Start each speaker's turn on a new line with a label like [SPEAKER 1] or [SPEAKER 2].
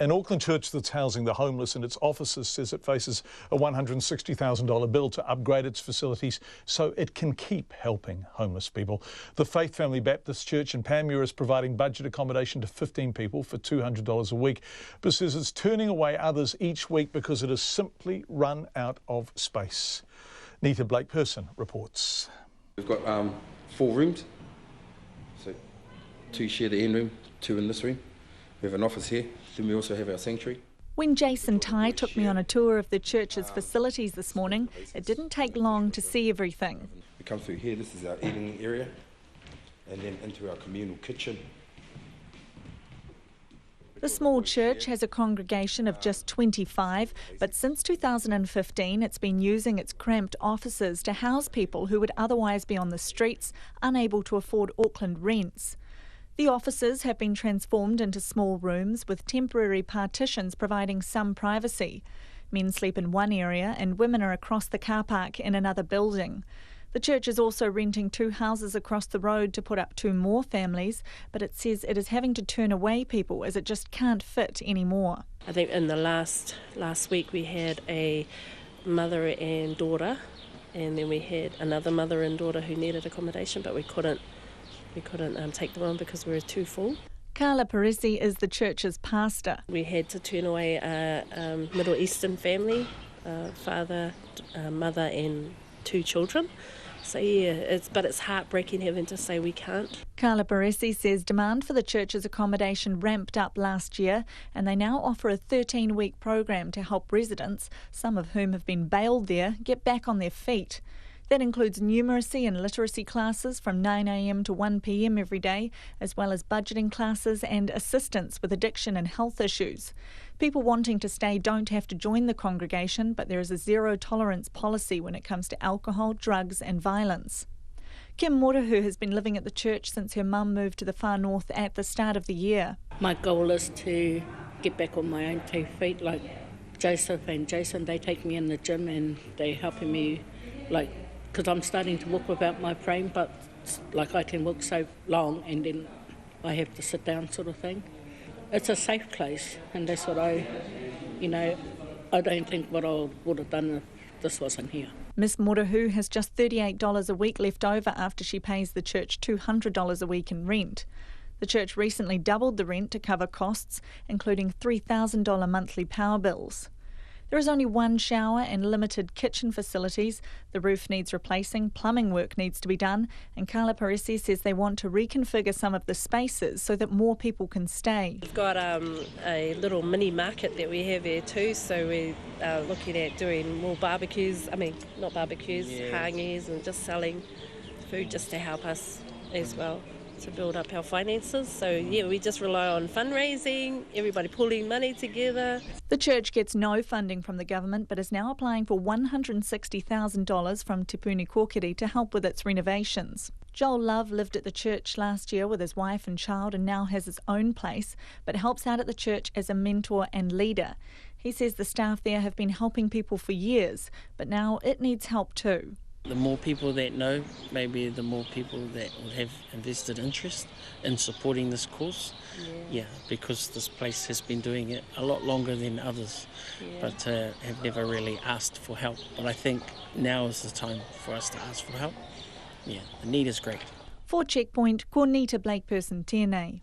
[SPEAKER 1] An Auckland church that's housing the homeless in its offices says it faces a $160,000 bill to upgrade its facilities so it can keep helping homeless people. The Faith Family Baptist Church in Panmure is providing budget accommodation to 15 people for $200 a week, but says it's turning away others each week because it has simply run out of space. Nita Blake-Person reports.
[SPEAKER 2] We've got 4 rooms, so 2 share the end room, 2 in this room. We have an office here, then we also have our sanctuary.
[SPEAKER 3] When Jason Ty took me on a tour of the church's facilities this morning, it didn't take long to see everything.
[SPEAKER 2] We come through here, this is our eating area, and then into our communal kitchen.
[SPEAKER 3] The small church has a congregation of just 25, but since 2015 it's been using its cramped offices to house people who would otherwise be on the streets, unable to afford Auckland rents. The offices have been transformed into small rooms with temporary partitions providing some privacy. Men sleep in one area and women are across the car park in another building. The church is also renting 2 houses across the road to put up 2 more families, but it says it is having to turn away people as it just can't fit anymore.
[SPEAKER 4] I think in the last week we had a mother and daughter, and then we had another mother and daughter who needed accommodation, but we couldn't take them on because we were too full.
[SPEAKER 3] Carla Parisi is the church's pastor.
[SPEAKER 4] We had to turn away a Middle Eastern family, father, mother and 2 children. So yeah, it's heartbreaking having to say we can't.
[SPEAKER 3] Carla Parisi says demand for the church's accommodation ramped up last year, and they now offer a 13-week program to help residents, some of whom have been bailed there, get back on their feet. That includes numeracy and literacy classes from 9 a.m. to 1 p.m. every day, as well as budgeting classes and assistance with addiction and health issues. People wanting to stay don't have to join the congregation, but there is a zero-tolerance policy when it comes to alcohol, drugs and violence. Kim Morehu has been living at the church since her mum moved to the far north at the start of the year.
[SPEAKER 5] My goal is to get back on my own 2 feet, like Joseph and Jason. They take me in the gym and they're helping me, because I'm starting to walk without my frame, but I can walk so long and then I have to sit down sort of thing. It's a safe place, and that's what I don't think what I would have done if this wasn't here.
[SPEAKER 3] Miss Morehu has just $38 a week left over after she pays the church $200 a week in rent. The church recently doubled the rent to cover costs, including $3,000 monthly power bills. There is only 1 shower and limited kitchen facilities. The roof needs replacing, plumbing work needs to be done, and Carla Parisi says they want to reconfigure some of the spaces so that more people can stay.
[SPEAKER 4] We've got a little mini market that we have here too, so we're looking at doing more barbecues, hangies, and just selling food just to help us as well, to build up our finances. So yeah, we just rely on fundraising, everybody pulling money together.
[SPEAKER 3] The church gets no funding from the government but is now applying for $160,000 from Te Puni Kōkiri to help with its renovations. Joel Love lived at the church last year with his wife and child and now has his own place, but helps out at the church as a mentor and leader. He says the staff there have been helping people for years, but now it needs help too.
[SPEAKER 6] The more people that know, maybe the more people that will have invested interest in supporting this cause. Yeah, because this place has been doing it a lot longer than others, but have never really asked for help. But I think now is the time for us to ask for help. Yeah, the need is great.
[SPEAKER 3] For Checkpoint, ko Nita Blake-Person tēnei.